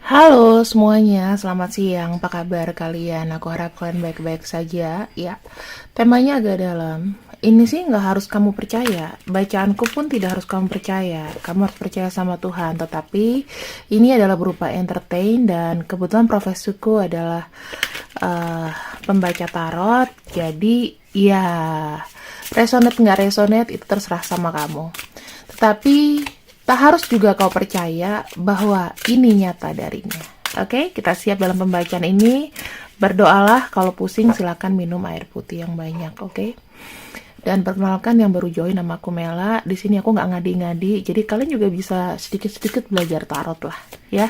Halo semuanya, selamat siang. Apa kabar kalian? Aku harap kalian baik-baik saja. Ya, temanya agak dalam. Ini sih nggak harus kamu percaya. Bacaanku pun tidak harus kamu percaya. Kamu harus percaya sama Tuhan. Tetapi ini adalah berupa entertain dan kebetulan profesiku adalah eh, pembaca tarot. Jadi ya resonate nggak resonate itu terserah sama kamu. Tetapi tak harus juga kau percaya bahwa ini nyata darinya. Oke, kita siap dalam pembacaan ini. Berdoalah, kalau pusing silakan minum air putih yang banyak, oke? Dan perkenalkan yang baru join, nama aku Mela. Di sini aku nggak ngadi-ngadi, jadi kalian juga bisa sedikit-sedikit belajar tarot lah, ya.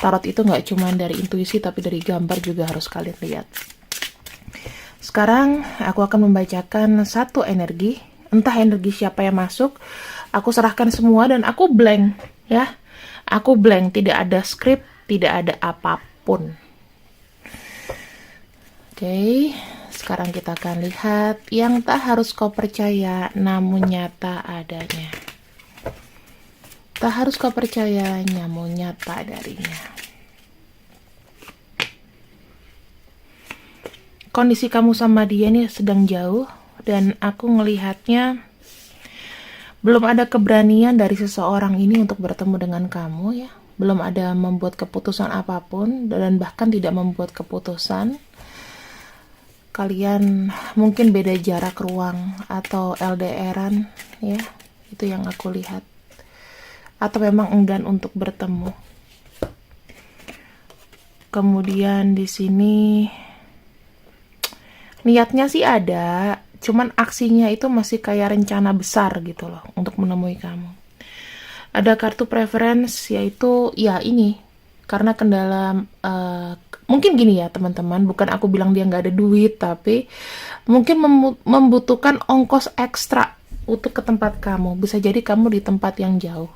Tarot itu nggak cuma dari intuisi, tapi dari gambar juga harus kalian lihat. Sekarang aku akan membacakan satu energi, entah energi siapa yang masuk. Aku serahkan semua dan aku blank, ya. Aku blank, tidak ada skrip, tidak ada apapun. Oke, sekarang kita akan lihat yang tak harus kau percaya namun nyata adanya. Tak harus kau percaya namun nyata darinya. Kondisi kamu sama dia ini sedang jauh dan aku ngelihatnya belum ada keberanian dari seseorang ini untuk bertemu dengan kamu, ya. Belum ada membuat keputusan apapun dan bahkan tidak membuat keputusan. Kalian mungkin beda jarak ruang atau LDRan, ya. Itu yang aku lihat. Atau memang enggan untuk bertemu. Kemudian di sini niatnya sih ada, cuman aksinya itu masih kayak rencana besar gitu loh untuk menemui kamu. Ada kartu preference, yaitu ya ini, karena kendala mungkin gini ya teman-teman, bukan aku bilang dia nggak ada duit, tapi mungkin membutuhkan ongkos ekstra untuk ke tempat kamu. Bisa jadi kamu di tempat yang jauh.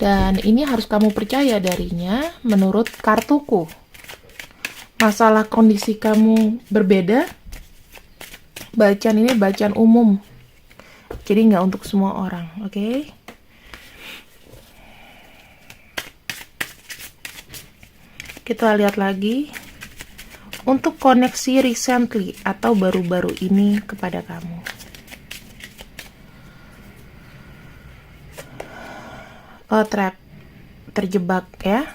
Dan ini harus kamu percaya darinya menurut kartuku. Masalah kondisi kamu berbeda. Bacaan ini bacaan umum. Jadi nggak untuk semua orang, oke? Kita lihat lagi. Untuk koneksi recently atau baru-baru ini kepada kamu. Oh, trap. Terjebak ya.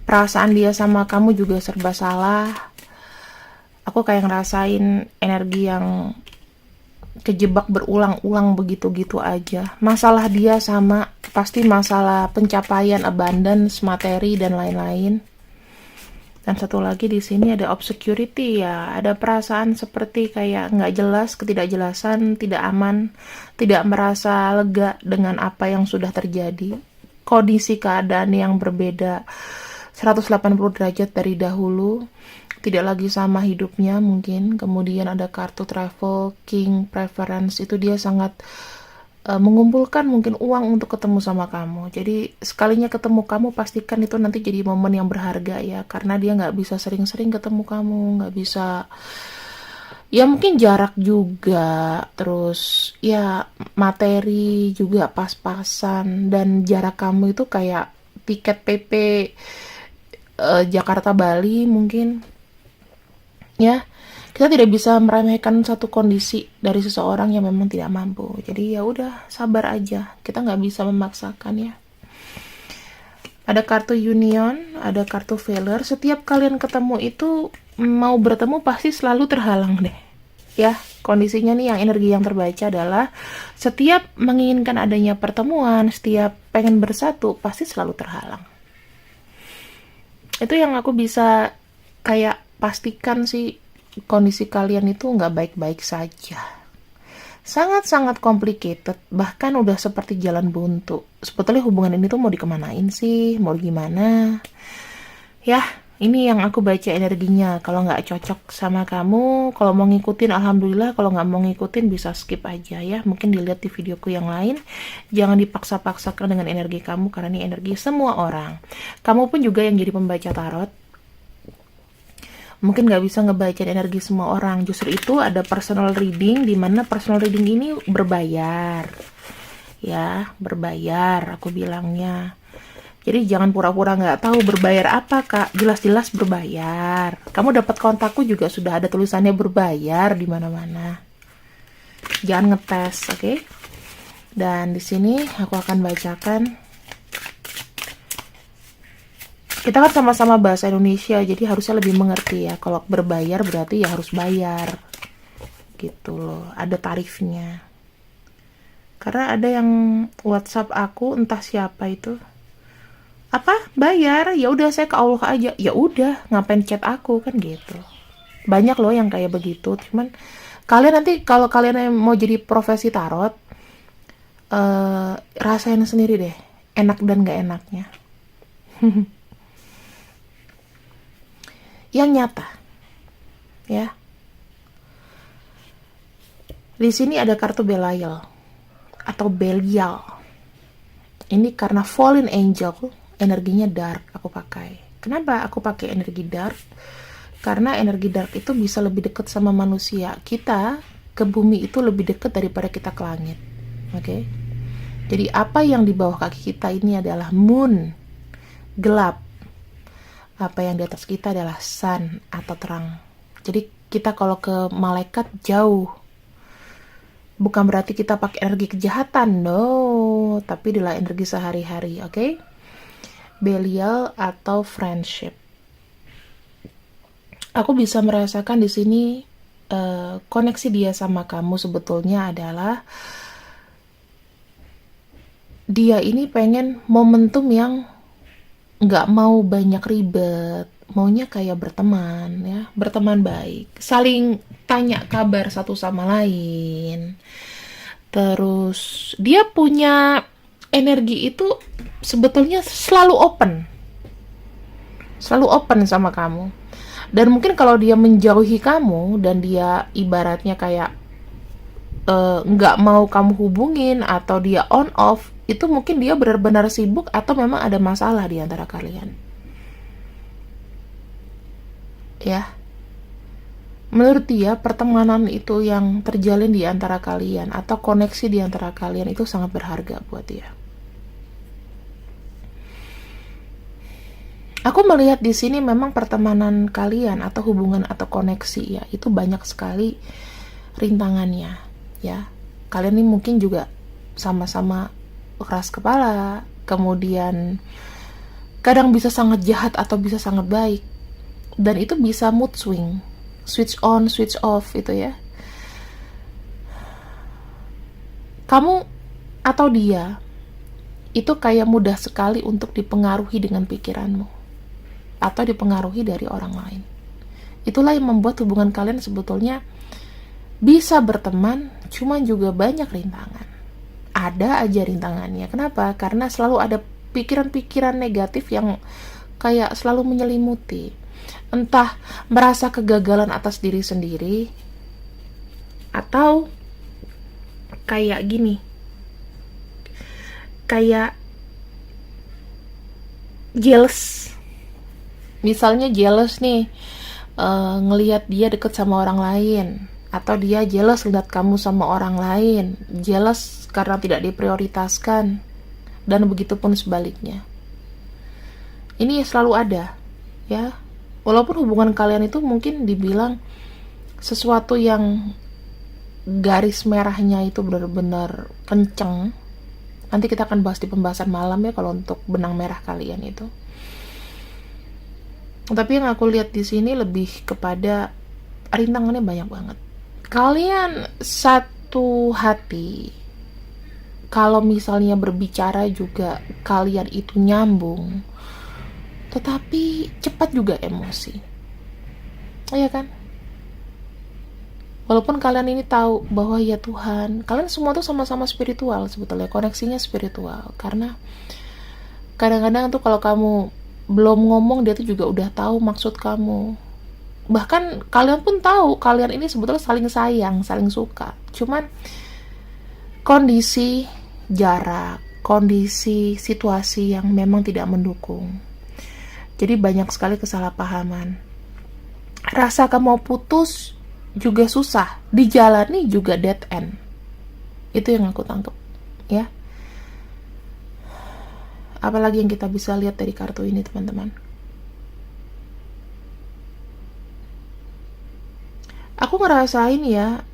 Perasaan dia sama kamu juga serba salah. Aku kayak ngerasain energi yang kejebak berulang-ulang begitu-gitu aja. Masalah dia sama pasti masalah pencapaian, abundance, materi dan lain-lain. Dan satu lagi di sini ada obscurity, ya. Ada perasaan seperti kayak nggak jelas, ketidakjelasan, tidak aman, tidak merasa lega dengan apa yang sudah terjadi. Kondisi keadaan yang berbeda 180 derajat dari dahulu, tidak lagi sama hidupnya mungkin. Kemudian ada kartu travel, king, preference, itu dia sangat mengumpulkan mungkin uang untuk ketemu sama kamu. Jadi sekalinya ketemu kamu pastikan itu nanti jadi momen yang berharga, ya, karena dia nggak bisa sering-sering ketemu kamu, nggak bisa, ya mungkin jarak juga, terus ya materi juga pas-pasan, dan jarak kamu itu kayak tiket PP Jakarta Bali mungkin, ya. Kita tidak bisa meremehkan satu kondisi dari seseorang yang memang tidak mampu. Jadi ya udah, sabar aja, kita nggak bisa memaksakan, ya. Ada kartu union, ada kartu failure. Setiap kalian ketemu itu mau bertemu pasti selalu terhalang deh, ya. Kondisinya nih, yang energi yang terbaca adalah setiap menginginkan adanya pertemuan, setiap pengen bersatu pasti selalu terhalang. Itu yang aku bisa kayak pastikan sih, kondisi kalian itu nggak baik-baik saja. Sangat-sangat complicated, bahkan udah seperti jalan buntu. Sebetulnya hubungan ini tuh mau dikemanain sih, mau gimana? Ya, ini yang aku baca energinya. Kalau nggak cocok sama kamu, kalau mau ngikutin alhamdulillah, kalau nggak mau ngikutin bisa skip aja, ya. Mungkin dilihat di videoku yang lain. Jangan dipaksa-paksakan dengan energi kamu, karena ini energi semua orang. Kamu pun juga yang jadi pembaca tarot, mungkin nggak bisa ngebaca energi semua orang. Justru itu ada personal reading, di mana personal reading ini berbayar, ya, berbayar aku bilangnya. Jadi jangan pura-pura nggak tahu berbayar apa, Kak. Jelas-jelas berbayar. Kamu dapat kontakku juga sudah ada tulisannya berbayar di mana-mana. Jangan ngetes, oke? Dan di sini aku akan bacakan. Kita kan sama-sama bahasa Indonesia, jadi harusnya lebih mengerti ya. Kalau berbayar berarti ya harus bayar. Gitu loh, ada tarifnya. Karena ada yang WhatsApp aku, entah siapa itu. Apa? Bayar? Ya udah saya ke Allah aja. Ya udah, ngapain chat aku kan gitu. Banyak loh yang kayak begitu. Cuman kalian nanti kalau kalian mau jadi profesi tarot, rasain sendiri deh, enak dan gak enaknya. Yang nyata, ya. Di sini ada kartu Belial atau Belial. Ini karena fallen angel, energinya dark aku pakai. Kenapa aku pakai energi dark? Karena energi dark itu bisa lebih dekat sama manusia. Kita ke bumi itu lebih dekat daripada kita ke langit. Oke? Jadi apa yang di bawah kaki kita ini adalah moon, gelap. Apa yang di atas kita adalah sun atau terang. Jadi kita kalau ke malaikat jauh. Bukan berarti kita pakai energi kejahatan, no. Tapi adalah energi sehari-hari, oke? Belial atau friendship. Aku bisa merasakan di sini koneksi dia sama kamu sebetulnya adalah dia ini pengen momentum yang nggak mau banyak ribet, maunya kayak berteman ya, berteman baik, saling tanya kabar satu sama lain. Terus dia punya energi itu sebetulnya selalu open sama kamu. Dan mungkin kalau dia menjauhi kamu dan dia ibaratnya kayak nggak mau kamu hubungin atau dia on off, itu mungkin dia benar-benar sibuk atau memang ada masalah di antara kalian. Ya. Menurut dia, pertemanan itu yang terjalin di antara kalian atau koneksi di antara kalian itu sangat berharga buat dia. Aku melihat di sini memang pertemanan kalian atau hubungan atau koneksi ya, itu banyak sekali rintangannya, ya. Kalian ini mungkin juga sama-sama keras kepala, kemudian kadang bisa sangat jahat atau bisa sangat baik. Dan itu bisa mood switch on, switch off itu ya. Kamu atau dia itu kayak mudah sekali untuk dipengaruhi dengan pikiranmu atau dipengaruhi dari orang lain. Itulah yang membuat hubungan kalian sebetulnya bisa berteman, cuman juga banyak rintangan. Ada aja rintangannya. Kenapa? Karena selalu ada pikiran-pikiran negatif yang kayak selalu menyelimuti. Entah merasa kegagalan atas diri sendiri, atau kayak gini, kayak jealous. Misalnya jealous nih, ngelihat dia deket sama orang lain, atau dia jealous lihat kamu sama orang lain, jealous karena tidak diprioritaskan, dan begitupun sebaliknya. Ini selalu ada, ya. Walaupun hubungan kalian itu mungkin dibilang sesuatu yang garis merahnya itu benar-benar kenceng. Nanti kita akan bahas di pembahasan malam ya kalau untuk benang merah kalian itu. Tapi yang aku lihat di sini lebih kepada rintangannya banyak banget. Kalian satu hati. Kalau misalnya berbicara juga kalian itu nyambung. Tetapi cepat juga emosi. Iya kan? Walaupun kalian ini tahu bahwa ya Tuhan, kalian semua tuh sama-sama spiritual sebetulnya, koneksinya spiritual. Karena kadang-kadang tuh kalau kamu belum ngomong, dia tuh juga udah tahu maksud kamu. Bahkan kalian pun tahu kalian ini sebetulnya saling sayang, saling suka. Cuman kondisi jarak, kondisi situasi yang memang tidak mendukung. Jadi banyak sekali kesalahpahaman. Rasa kamu putus juga susah, dijalani juga dead end. Itu yang aku tangkap, ya. Apalagi yang kita bisa lihat dari kartu ini, teman-teman? Aku ngerasain ya,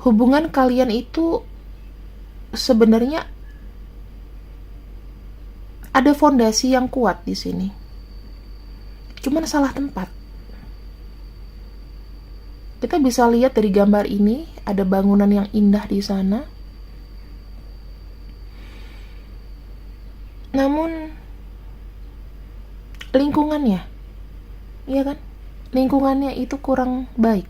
hubungan kalian itu sebenarnya ada fondasi yang kuat di sini. Cuman salah tempat. Kita bisa lihat dari gambar ini, ada bangunan yang indah di sana. Namun lingkungannya, iya kan? Lingkungannya itu kurang baik.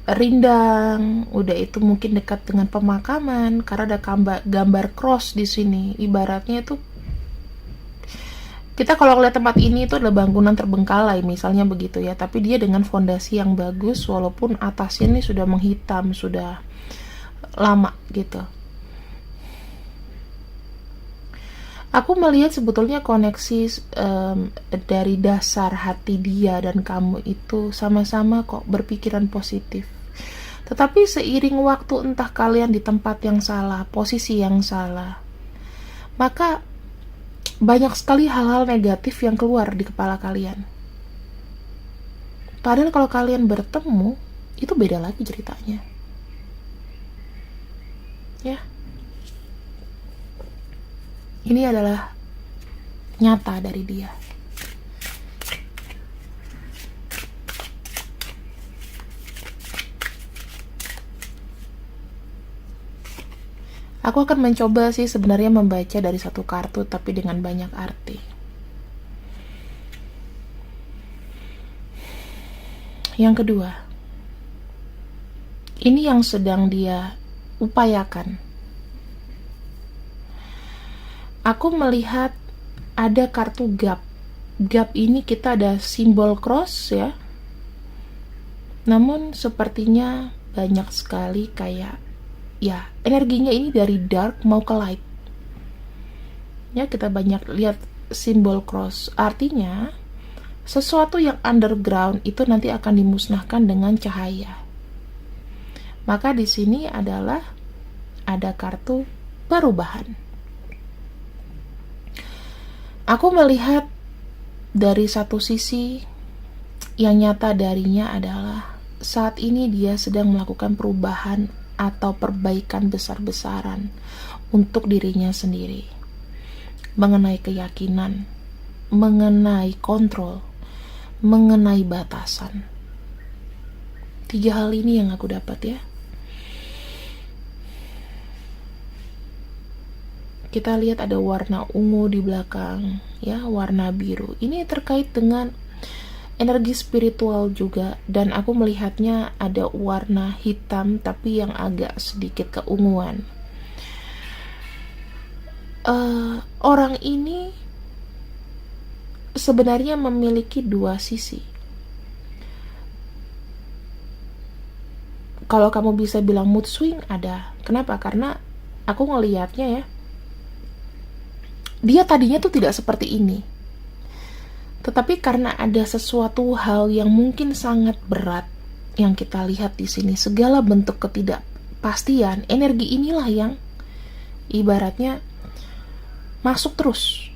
Rindang, udah itu mungkin dekat dengan pemakaman karena ada gambar cross di sini. Ibaratnya itu kita kalau lihat tempat ini itu adalah bangunan terbengkalai misalnya begitu ya, tapi dia dengan fondasi yang bagus walaupun atasnya ini sudah menghitam, sudah lama gitu. Aku melihat sebetulnya koneksi dari dasar hati dia dan kamu itu sama-sama kok berpikiran positif. Tetapi seiring waktu, entah kalian di tempat yang salah, posisi yang salah, maka banyak sekali hal-hal negatif yang keluar di kepala kalian. Padahal kalau kalian bertemu, itu beda lagi ceritanya. Ya. Ini adalah nyata dari dia. Aku akan mencoba sih sebenarnya membaca dari satu kartu tapi dengan banyak arti. Yang kedua, ini yang sedang dia upayakan. Aku melihat ada kartu gap. Gap ini kita ada simbol cross ya. Namun sepertinya banyak sekali kayak ya, energinya ini dari dark mau ke light. Ya, kita banyak lihat simbol cross. Artinya, sesuatu yang underground itu nanti akan dimusnahkan dengan cahaya. Maka di sini adalah ada kartu perubahan. Aku melihat dari satu sisi yang nyata darinya adalah saat ini dia sedang melakukan perubahan atau perbaikan besar-besaran untuk dirinya sendiri, mengenai keyakinan, mengenai kontrol, mengenai batasan. 3 hal ini yang aku dapat ya. Kita lihat ada warna ungu di belakang ya, warna biru. Ini terkait dengan energi spiritual juga, dan aku melihatnya ada warna hitam tapi yang agak sedikit keunguan. Orang ini sebenarnya memiliki 2 sisi. Kalau kamu bisa bilang mood swing, ada. Kenapa? Karena aku ngelihatnya ya, dia tadinya tuh tidak seperti ini. Tetapi karena ada sesuatu hal yang mungkin sangat berat yang kita lihat di sini, segala bentuk ketidakpastian, energi inilah yang ibaratnya masuk terus.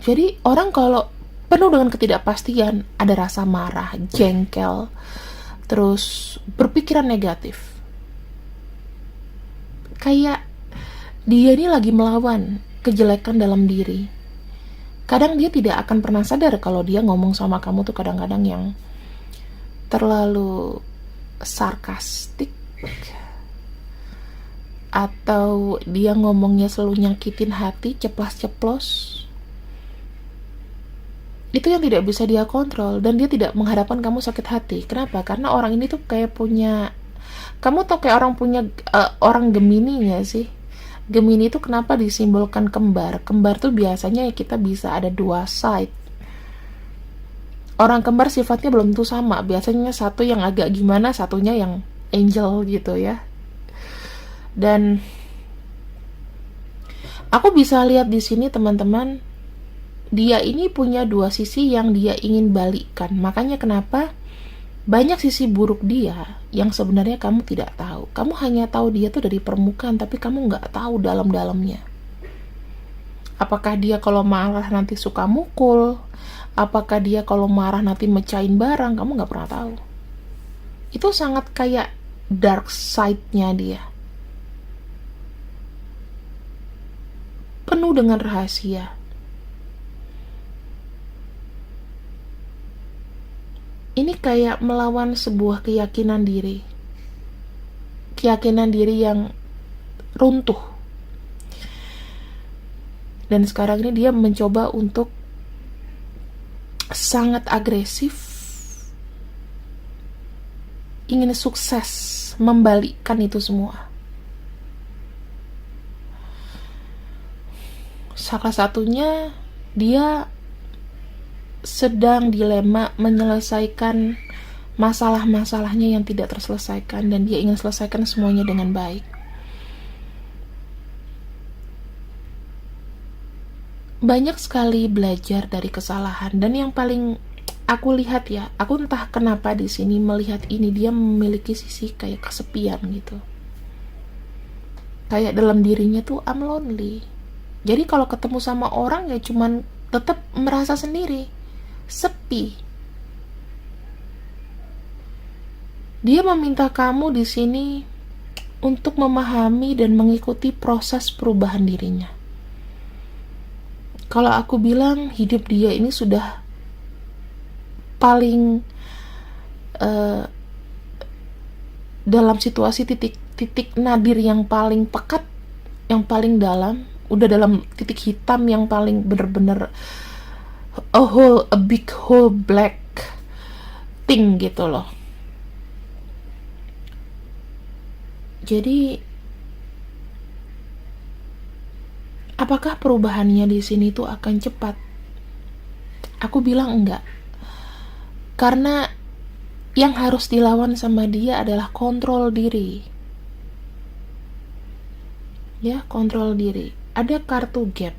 Jadi orang kalau penuh dengan ketidakpastian, ada rasa marah, jengkel, terus berpikiran negatif. Kayak dia ini lagi melawan kejelekan dalam diri. Kadang dia tidak akan pernah sadar kalau dia ngomong sama kamu tuh kadang-kadang yang terlalu sarkastik, atau dia ngomongnya selalu nyakitin hati, ceplas-ceplos. Itu yang tidak bisa dia kontrol, dan dia tidak mengharapkan kamu sakit hati. Kenapa? Karena orang ini tuh kayak punya, kamu tau kayak orang punya orang Gemini gak sih? Gemini itu kenapa disimbolkan kembar? Kembar tuh biasanya kita bisa ada 2 side. Orang kembar sifatnya belum tentu sama. Biasanya satu yang agak gimana, satunya yang angel gitu ya. Dan aku bisa lihat di sini teman-teman, dia ini punya 2 sisi yang dia ingin balikkan. Makanya kenapa Banyak sisi buruk dia yang sebenarnya kamu tidak tahu. Kamu hanya tahu dia tuh dari permukaan, tapi kamu nggak tahu dalam-dalamnya. Apakah dia kalau marah nanti suka mukul? Apakah dia kalau marah nanti mecahin barang? Kamu nggak pernah tahu. Itu sangat kayak dark side-nya dia. Penuh dengan rahasia. Ini kayak melawan sebuah keyakinan diri. Keyakinan diri yang runtuh. Dan sekarang ini dia mencoba untuk sangat agresif, ingin sukses membalikkan itu semua. Salah satunya dia sedang dilema menyelesaikan masalah-masalahnya yang tidak terselesaikan, dan dia ingin selesaikan semuanya dengan baik. Banyak sekali belajar dari kesalahan, dan yang paling aku lihat ya, aku entah kenapa di sini melihat ini, dia memiliki sisi kayak kesepian gitu. Kayak dalam dirinya tuh I'm lonely. Jadi kalau ketemu sama orang ya cuman tetap merasa sendiri, sepi. Dia meminta kamu di sini untuk memahami dan mengikuti proses perubahan dirinya. Kalau aku bilang hidup dia ini sudah paling dalam situasi titik nadir yang paling pekat, yang paling dalam, udah dalam titik hitam yang paling bener-bener a big hole black thing gitu loh. Jadi apakah perubahannya di sini tuh akan cepat? Aku bilang enggak. Karena yang harus dilawan sama dia adalah kontrol diri. Ya, kontrol diri. Ada kartu gap.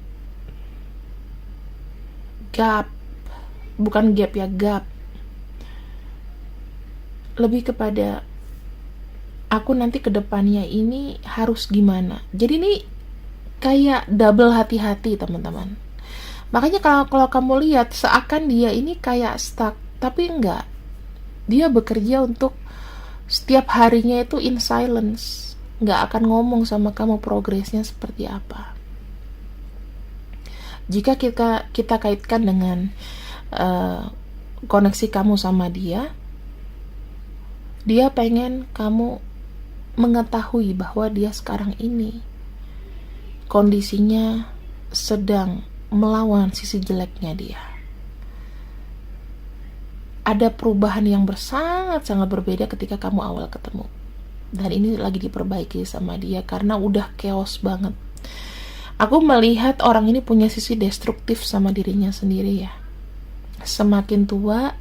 Gap. Bukan gap ya, gap. Lebih kepada aku nanti ke depannya ini harus gimana. Jadi ini kayak double hati-hati, teman-teman. Makanya kalau kamu lihat seakan dia ini kayak stuck, tapi enggak. Dia bekerja untuk setiap harinya itu in silence, enggak akan ngomong sama kamu progresnya seperti apa. Jika kita kaitkan dengan koneksi kamu sama dia pengen kamu mengetahui bahwa dia sekarang ini kondisinya sedang melawan sisi jeleknya dia. Ada perubahan yang sangat berbeda ketika kamu awal ketemu. Dan ini lagi diperbaiki sama dia karena udah chaos banget. Aku melihat orang ini punya sisi destruktif sama dirinya sendiri ya. Semakin tua,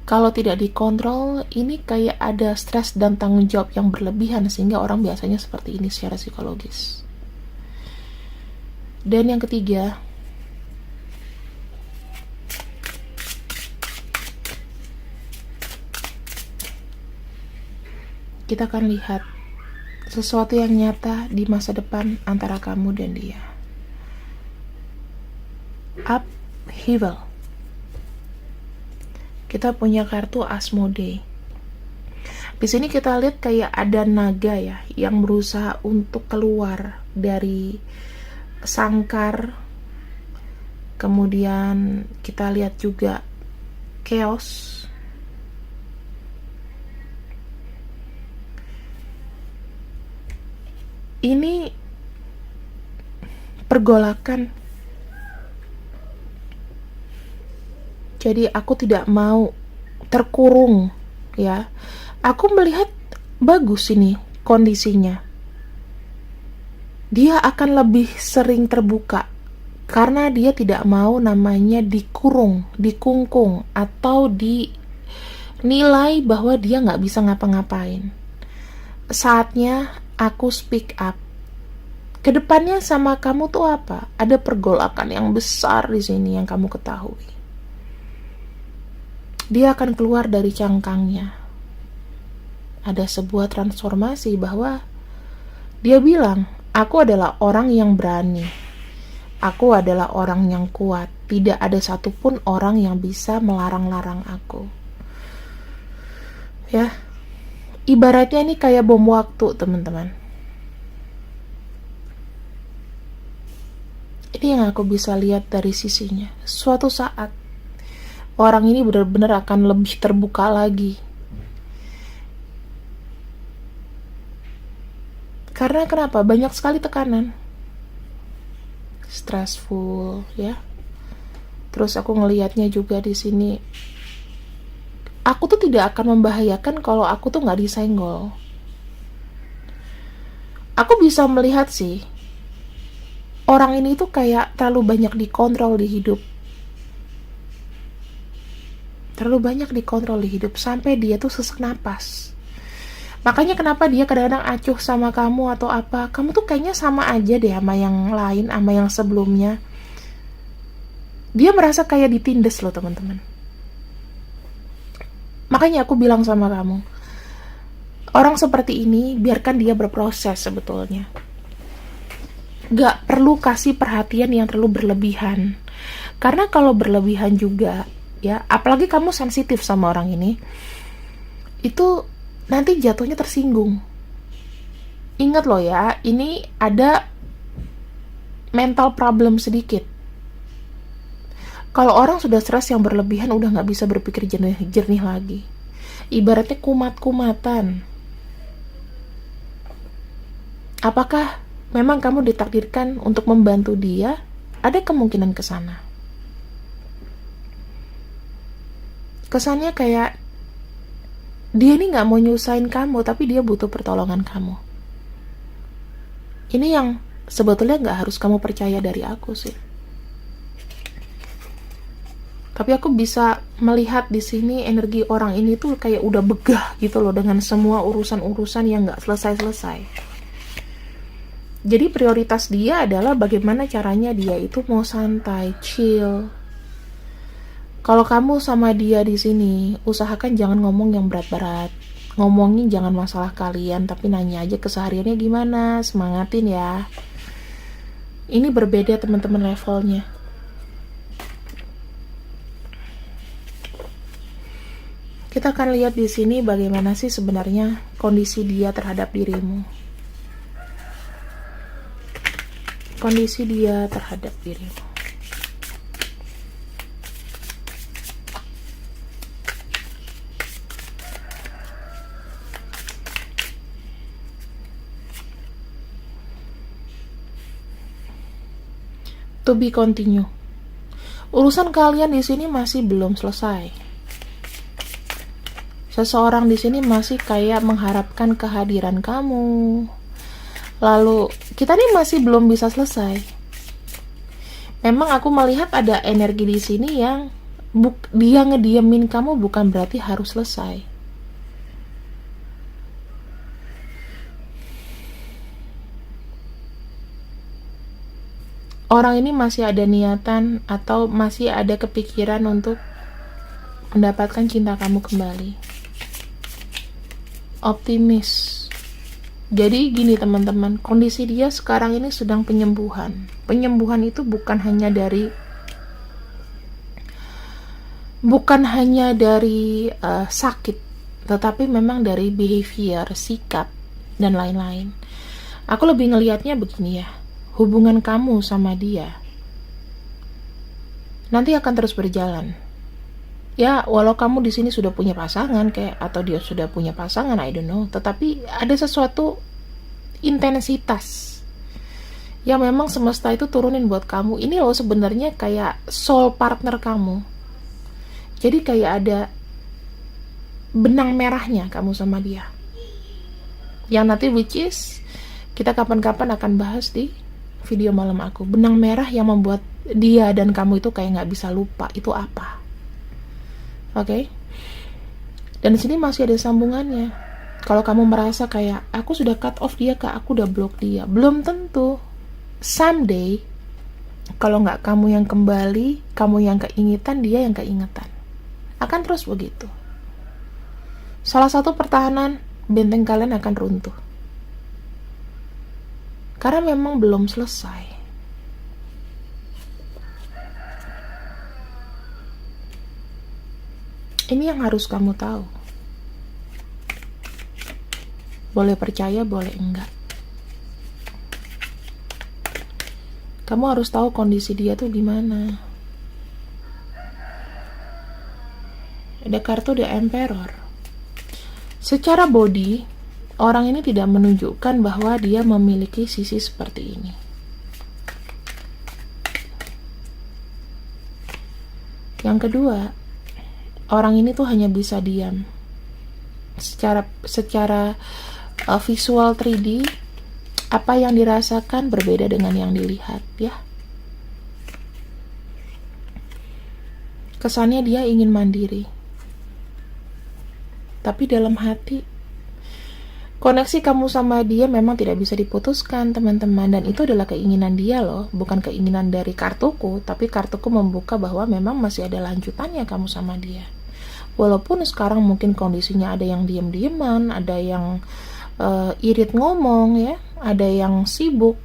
kalau tidak dikontrol, ini kayak ada stres dan tanggung jawab yang berlebihan, sehingga orang biasanya seperti ini secara psikologis. Dan yang ketiga, kita akan lihat sesuatu yang nyata di masa depan antara kamu dan dia. Upheaval. Kita punya kartu Asmodee. Di sini kita lihat kayak ada naga ya yang berusaha untuk keluar dari sangkar. Kemudian kita lihat juga chaos. Ini pergolakan. Jadi aku tidak mau terkurung ya. Aku melihat bagus ini kondisinya. Dia akan lebih sering terbuka karena dia tidak mau namanya dikurung, dikungkung, atau dinilai bahwa dia nggak bisa ngapa-ngapain. Saatnya aku speak up. Kedepannya sama kamu tuh apa? Ada pergolakan yang besar di sini yang kamu ketahui. Dia akan keluar dari cangkangnya. ada sebuah transformasi bahwa dia bilang, aku adalah orang yang berani. Aku adalah orang yang kuat. Tidak ada satupun orang yang bisa melarang-larang aku. Ya, ibaratnya ini kayak bom waktu, teman-teman. Ini yang aku bisa lihat dari sisinya. Suatu saat, orang ini benar-benar akan lebih terbuka lagi. Karena kenapa? Banyak sekali tekanan. Stressful, ya. Terus aku ngelihatnya juga di sini. Aku tuh tidak akan membahayakan kalau aku tuh nggak disenggol. Aku bisa melihat sih, orang ini tuh kayak terlalu banyak dikontrol di hidup. Terlalu banyak dikontrol di hidup sampai dia tuh sesak napas. Makanya kenapa dia kadang-kadang acuh sama kamu atau apa. Kamu tuh kayaknya sama aja deh sama yang lain, sama yang sebelumnya. Dia merasa kayak ditindes loh, teman-teman. Makanya aku bilang sama kamu, orang seperti ini biarkan dia berproses sebetulnya. Gak perlu kasih perhatian yang terlalu berlebihan. Karena kalau berlebihan juga, ya, apalagi kamu sensitif sama orang ini, itu nanti jatuhnya tersinggung. Ingat loh ya, ini ada mental problem sedikit. Kalau orang sudah stres yang berlebihan, udah gak bisa berpikir jernih lagi. Ibaratnya kumat-kumatan. Apakah memang kamu ditakdirkan untuk membantu dia? Ada kemungkinan ke sana. Kesannya kayak dia ini gak mau nyusahin kamu, tapi dia butuh pertolongan kamu. Ini yang sebetulnya gak harus kamu percaya dari aku sih. Tapi aku bisa melihat di sini energi orang ini tuh kayak udah begah gitu loh dengan semua urusan-urusan yang gak selesai-selesai. Jadi prioritas dia adalah bagaimana caranya dia itu mau santai, chill. Kalau kamu sama dia di sini, usahakan jangan ngomong yang berat-berat. Ngomongin jangan masalah kalian, tapi nanya aja kesehariannya gimana, semangatin ya. Ini berbeda teman-teman levelnya. Kita akan lihat di sini bagaimana sih sebenarnya kondisi dia terhadap dirimu. Kondisi dia terhadap dirimu. To be continue. Urusan kalian di sini masih belum selesai. Seseorang di sini masih kayak mengharapkan kehadiran kamu. Lalu kita nih masih belum bisa selesai. Memang aku melihat ada energi di sini yang dia ngediemin kamu bukan berarti harus selesai. Orang ini masih ada niatan atau masih ada kepikiran untuk mendapatkan cinta kamu kembali. Optimis. Jadi gini teman-teman, kondisi dia sekarang ini sedang penyembuhan. Penyembuhan itu bukan hanya dari sakit, tetapi memang dari behavior, sikap, dan lain-lain. Aku lebih ngelihatnya begini ya. Hubungan kamu sama dia nanti akan terus berjalan. Ya, walau kamu di sini sudah punya pasangan kayak atau dia sudah punya pasangan, I don't know, tetapi ada sesuatu intensitas yang memang semesta itu turunin buat kamu. Ini loh sebenarnya kayak soul partner kamu. Jadi kayak ada benang merahnya kamu sama dia. Yang nanti which is kita kapan-kapan akan bahas di video malam aku. Benang merah yang membuat dia dan kamu itu kayak gak bisa lupa itu apa. Oke? Dan di sini masih ada sambungannya. Kalau kamu merasa kayak aku sudah cut off dia, Kak, aku udah block dia, belum tentu. Someday kalau gak kamu yang kembali, kamu yang keingetan, dia yang keingetan. Akan terus begitu. Salah satu pertahanan benteng kalian akan runtuh. Karena memang belum selesai. Ini yang harus kamu tahu. Boleh percaya, boleh enggak. Kamu harus tahu kondisi dia tuh gimana. Ada kartu The Emperor. Secara body, orang ini tidak menunjukkan bahwa dia memiliki sisi seperti ini. Yang kedua, orang ini tuh hanya bisa diam. Secara visual 3D, apa yang dirasakan berbeda dengan yang dilihat, ya. Kesannya dia ingin mandiri. Tapi dalam hati, koneksi kamu sama dia memang tidak bisa diputuskan, teman-teman. Dan itu adalah keinginan dia loh, bukan keinginan dari kartuku. Tapi kartuku membuka bahwa memang masih ada lanjutannya kamu sama dia. Walaupun sekarang mungkin kondisinya ada yang diem-dieman, ada yang irit ngomong, ya, ada yang sibuk.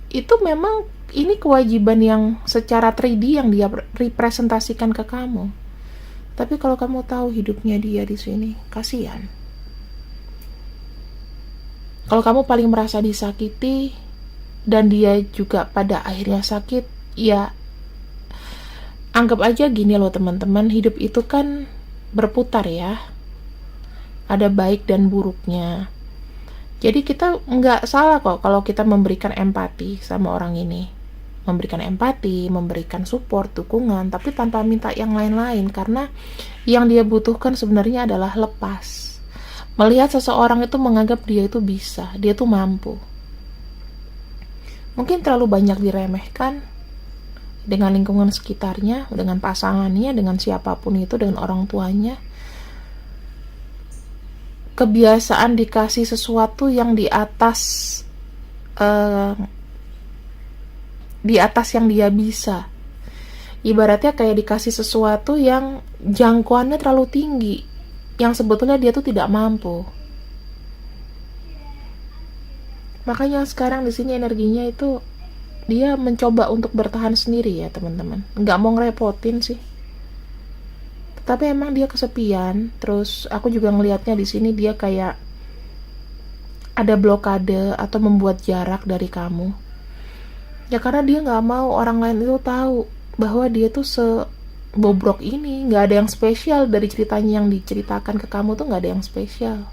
Itu memang ini kewajiban yang secara 3D yang dia representasikan ke kamu. Tapi kalau kamu tahu hidupnya dia di sini, kasihan. Kalau kamu paling merasa disakiti dan dia juga pada akhirnya sakit, ya anggap aja gini loh teman-teman, hidup itu kan berputar ya. Ada baik dan buruknya. Jadi kita nggak salah kok kalau kita memberikan empati sama orang ini. Memberikan empati, memberikan support, dukungan, tapi tanpa minta yang lain-lain. Karena yang dia butuhkan sebenarnya adalah lepas. Melihat seseorang itu menganggap dia itu bisa, dia tuh mampu. Mungkin terlalu banyak diremehkan dengan lingkungan sekitarnya, dengan pasangannya, dengan siapapun itu, dengan orang tuanya. Kebiasaan dikasih sesuatu yang di atas yang dia bisa. Ibaratnya kayak dikasih sesuatu yang jangkauannya terlalu tinggi, yang sebetulnya dia tuh tidak mampu. Makanya sekarang di sini energinya itu dia mencoba untuk bertahan sendiri ya teman-teman. Nggak mau ngerepotin sih. Tapi emang dia kesepian. Terus aku juga ngelihatnya di sini dia kayak ada blokade atau membuat jarak dari kamu. Ya karena dia nggak mau orang lain itu tahu bahwa dia tuh sebobrok ini. Nggak ada yang spesial dari ceritanya yang diceritakan ke kamu tuh, nggak ada yang spesial.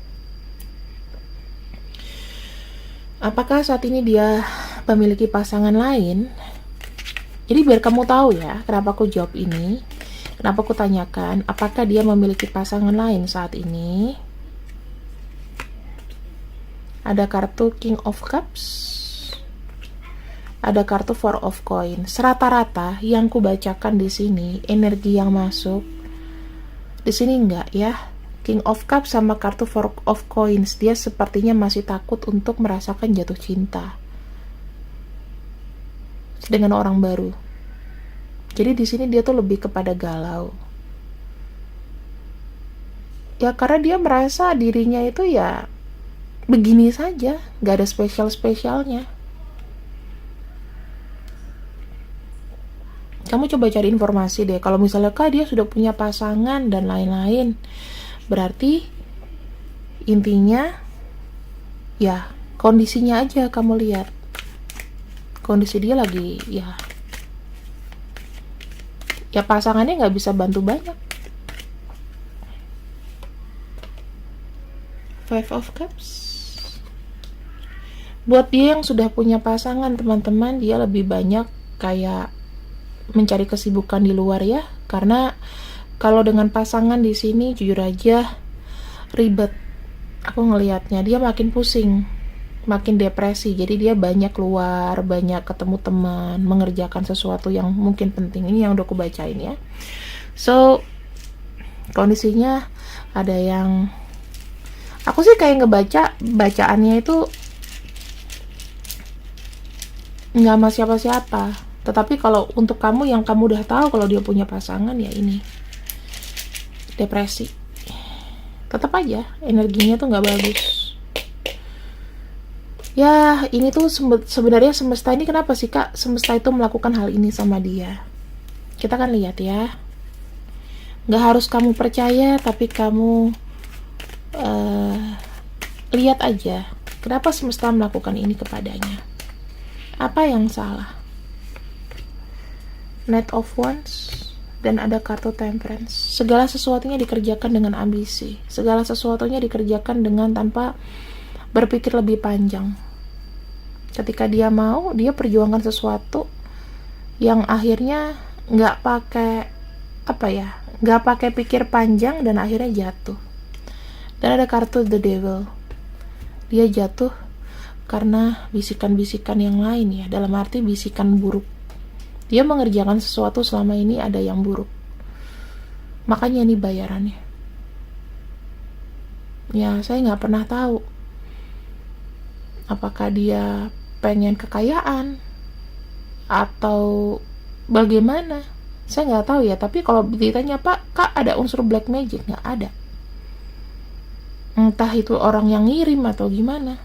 Apakah saat ini dia memiliki pasangan lain? Jadi biar kamu tahu ya, kenapa aku jawab ini. Kenapa aku tanyakan, apakah dia memiliki pasangan lain saat ini? Ada kartu King of Cups. Ada kartu Four of Coins. Rata-rata yang ku bacakan di sini, energi yang masuk. Di sini enggak ya. King of Cups sama kartu Four of Coins, dia sepertinya masih takut untuk merasakan jatuh cinta dengan orang baru. Jadi di sini dia tuh lebih kepada galau. Ya karena dia merasa dirinya itu ya begini saja, gak ada spesial-spesialnya. Kamu coba cari informasi deh. Kalau misalnya dia sudah punya pasangan dan lain-lain, berarti intinya ya kondisinya aja kamu lihat. Kondisi dia lagi ya pasangannya nggak bisa bantu banyak. Five of Cups. Buat dia yang sudah punya pasangan teman-teman, dia lebih banyak kayak mencari kesibukan di luar ya. Karena kalau dengan pasangan di sini jujur aja ribet. Aku ngelihatnya dia makin pusing, makin depresi. Jadi dia banyak keluar, banyak ketemu teman, mengerjakan sesuatu yang mungkin penting. Ini yang udah aku bacain ya. So, kondisinya ada yang aku sih kayak ngebaca bacaannya itu nggak sama siapa-siapa. Tetapi kalau untuk kamu yang kamu udah tahu kalau dia punya pasangan, ya ini depresi. tetap aja energinya tuh nggak bagus. Ya, ini tuh sebenarnya semesta ini kenapa sih Kak? Semesta itu melakukan hal ini sama dia. Kita kan lihat ya. Nggak harus kamu percaya, tapi kamu lihat aja. Kenapa semesta melakukan ini kepadanya? Apa yang salah? Knight of Wands dan ada kartu Temperance. Segala sesuatunya dikerjakan dengan ambisi. Segala sesuatunya dikerjakan dengan tanpa berpikir lebih panjang. Ketika dia mau, dia perjuangkan sesuatu yang akhirnya nggak pakai nggak pakai pikir panjang dan akhirnya jatuh. Dan ada kartu The Devil. Dia jatuh karena bisikan-bisikan yang lain ya, dalam arti bisikan buruk. Dia mengerjakan sesuatu selama ini ada yang buruk. Makanya ini bayarannya. Ya, saya nggak pernah tahu apakah dia pengen kekayaan atau bagaimana. Saya nggak tahu ya, tapi kalau ditanya Pak, Kak ada unsur black magic? Nggak ada. Entah itu orang yang ngirim atau gimana.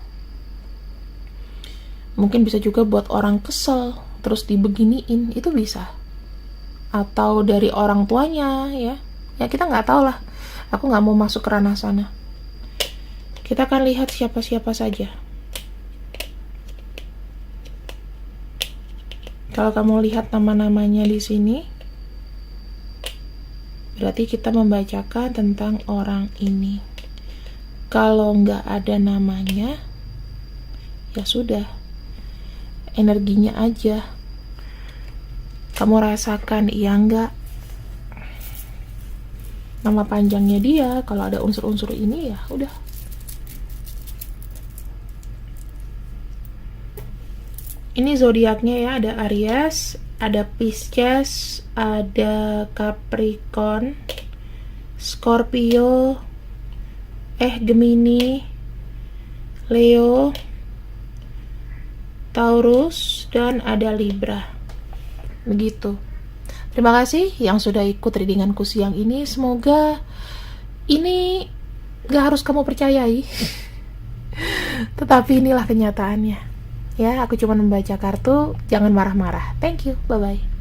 Mungkin bisa juga buat orang kesel terus dibeginiin, itu bisa. Atau dari orang tuanya ya. Ya kita nggak tahu lah. Aku nggak mau masuk ke ranah sana. Kita akan lihat siapa-siapa saja. Kalau kamu lihat nama-namanya di sini, berarti kita membacakan tentang orang ini. Kalau nggak ada namanya, ya sudah, energinya aja. Kamu rasakan, iya nggak? Nama panjangnya dia, kalau ada unsur-unsur ini ya udah. Ini zodiaknya ya, ada Aries, ada Pisces, ada Capricorn, Scorpio, Gemini, Leo, Taurus, dan ada Libra. Begitu. Terima kasih yang sudah ikut readinganku siang ini. Semoga ini gak harus kamu percayai. Tetapi inilah kenyataannya. Ya, aku cuma membaca kartu, jangan marah-marah. Thank you, bye-bye.